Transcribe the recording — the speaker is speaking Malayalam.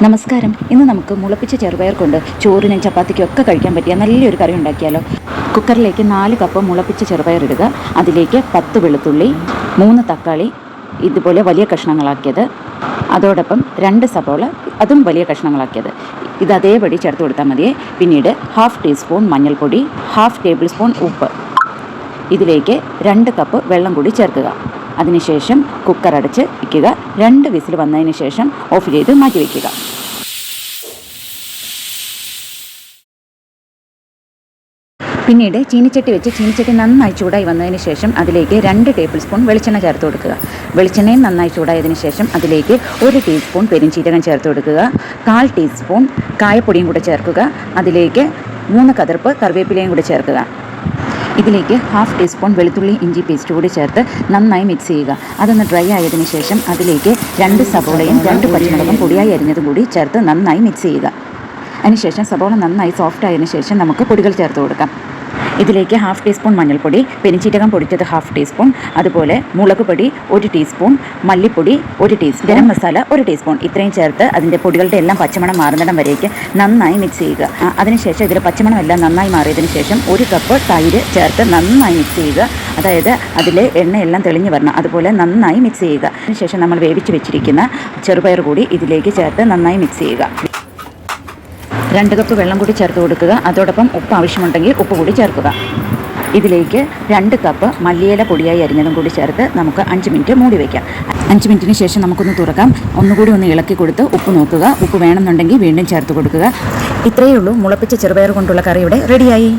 നമസ്കാരം. ഇന്ന് നമുക്ക് മുളപ്പിച്ച ചെറുപയർ കൊണ്ട് ചോറിനും ചപ്പാത്തിക്കും ഒക്കെ കഴിക്കാൻ പറ്റിയ നല്ലൊരു കറി ഉണ്ടാക്കിയാലോ. കുക്കറിലേക്ക് 4 കപ്പ് മുളപ്പിച്ച ചെറുപയർ ഇടുക. അതിലേക്ക് 10 വെളുത്തുള്ളി, 3 തക്കാളി ഇതുപോലെ വലിയ കഷ്ണങ്ങളാക്കിയത്, അതോടൊപ്പം 2 സബോള അതും വലിയ കഷ്ണങ്ങളാക്കിയത്. ഇത് അതേപടി ചേർത്ത് കൊടുത്താൽ മതിയേ. പിന്നീട് 1/2 ടീസ്പൂൺ മഞ്ഞൾപ്പൊടി, 1/2 ടേബിൾ സ്പൂൺ ഉപ്പ്, ഇതിലേക്ക് 2 കപ്പ് വെള്ളം കൂടി ചേർക്കുക. അതിനുശേഷം കുക്കർ അടച്ച് വയ്ക്കുക. 2 വിസിൽ വന്നതിന് ശേഷം ഓഫ് ചെയ്ത് മാറ്റി വയ്ക്കുക. പിന്നീട് ചീനിച്ചട്ടി വെച്ച് ചീനിച്ചട്ടി നന്നായി ചൂടായി വന്നതിന് ശേഷം അതിലേക്ക് 2 ടേബിൾ സ്പൂൺ വെളിച്ചെണ്ണ ചേർത്ത് കൊടുക്കുക. വെളിച്ചെണ്ണയും നന്നായി ചൂടായതിന് ശേഷം അതിലേക്ക് 1 ടീസ്പൂൺ പെരുംജീരകം ചേർത്ത് കൊടുക്കുക. 1/4 ടീസ്പൂൺ കായപ്പൊടിയും കൂടെ ചേർക്കുക. അതിലേക്ക് 3 കതിർപ്പ് കറിവേപ്പിലയും കൂടെ ചേർക്കുക. ഇതിലേക്ക് 1/2 ടീസ്പൂൺ വെളുത്തുള്ളി ഇഞ്ചി പേസ്റ്റ് കൂടി ചേർത്ത് നന്നായി മിക്സ് ചെയ്യുക. അതൊന്ന് ഡ്രൈ ആയതിനു ശേഷം അതിലേക്ക് 2 സബോളയും 2 പച്ചമുളകും പൊടിയായി അരിഞ്ഞതും കൂടി ചേർത്ത് നന്നായി മിക്സ് ചെയ്യുക. അതിനുശേഷം സബോള നന്നായി സോഫ്റ്റ് ആയതിനു ശേഷം നമുക്ക് പൊടികൾ ചേർത്ത് കൊടുക്കാം. ഇതിലേക്ക് 1/2 ടീസ്പൂൺ മഞ്ഞൾപ്പൊടി, പെരുംജീരകം പൊടിച്ചത് 1/2 ടീസ്പൂൺ, അതുപോലെ മുളക് പൊടി 1 ടീസ്പൂൺ, മല്ലിപ്പൊടി 1 ടീസ്പൂൺ, ഗരം മസാല 1 ടീസ്പൂൺ, ഇത്രയും ചേർത്ത് അതിൻ്റെ പൊടികളുടെ എല്ലാം പച്ചമണം മാറുന്നിടം വരേക്ക് നന്നായി മിക്സ് ചെയ്യുക. അതിനുശേഷം ഇതിൽ പച്ചമണം എല്ലാം നന്നായി മാറിയതിന് ശേഷം 1 കപ്പ് തൈര് ചേർത്ത് നന്നായി മിക്സ് ചെയ്യുക. അതായത് അതിലെ എണ്ണയെല്ലാം തെളിഞ്ഞ് വരണം, അതുപോലെ നന്നായി മിക്സ് ചെയ്യുക. അതിനുശേഷം നമ്മൾ വേവിച്ച് വെച്ചിരിക്കുന്ന ചെറുപയർ കൂടി ഇതിലേക്ക് ചേർത്ത് നന്നായി മിക്സ് ചെയ്യുക. 2 കപ്പ് വെള്ളം കൂടി ചേർത്ത് കൊടുക്കുക. അതോടൊപ്പം ഉപ്പ് ആവശ്യമുണ്ടെങ്കിൽ ഉപ്പ് കൂടി ചേർക്കുക. ഇതിലേക്ക് 2 കപ്പ് മല്ലിയില പൊടിയായി അരിഞ്ഞതും കൂടി ചേർത്ത് നമുക്ക് 5 മിനിറ്റ് മൂടി വയ്ക്കാം. 5 മിനിറ്റിന് ശേഷം നമുക്കൊന്ന് തുറക്കാം. ഒന്നുകൂടി ഒന്ന് ഇളക്കി കൊടുത്ത് ഉപ്പ് നോക്കുക. ഉപ്പ് വേണമെന്നുണ്ടെങ്കിൽ വീണ്ടും ചേർത്ത് കൊടുക്കുക. ഇത്രയേ ഉള്ളൂ. മുളപ്പിച്ച ചെറുപയർ കൊണ്ടുള്ള കറി ഇവിടെ റെഡിയായി.